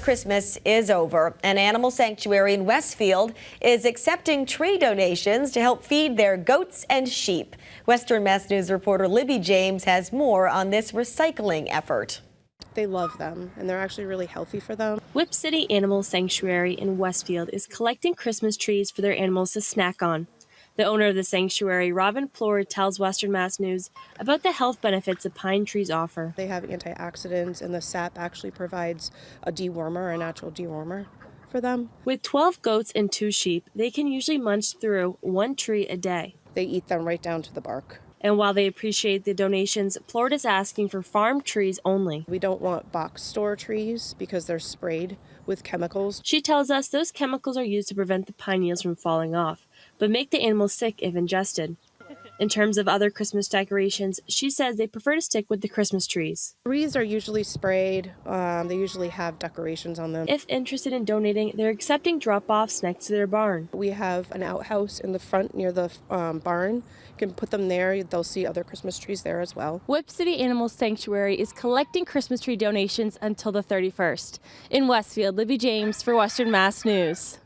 Christmas is over. An animal sanctuary in Westfield is accepting tree donations to help feed their goats and sheep. Western Mass News reporter Libby James has more on this recycling effort. They love them, and they're actually really healthy for them. Whip City Animal Sanctuary in Westfield is collecting Christmas trees for their animals to snack on. The owner of the sanctuary, Robin Plord, tells Western Mass News about the health benefits that pine trees offer. They have antioxidants, and the sap actually provides a dewormer, a natural dewormer for them. With 12 goats and 2 sheep, they can usually munch through 1 tree a day. They eat them right down to the bark. And while they appreciate the donations, Plord is asking for farm trees only. We don't want box store trees because they're sprayed with chemicals. She tells us those chemicals are used to prevent the pine needles from falling off, but make the animals sick if ingested. In terms of other Christmas decorations, she says they prefer to stick with the Christmas trees. Trees are usually sprayed. They usually have decorations on them. If interested in donating, they're accepting drop-offs next to their barn. We have an outhouse in the front near the barn. You can put them there. They'll see other Christmas trees there as well. Whip City Animal Sanctuary is collecting Christmas tree donations until the 31st. In Westfield, Libby James for Western Mass News.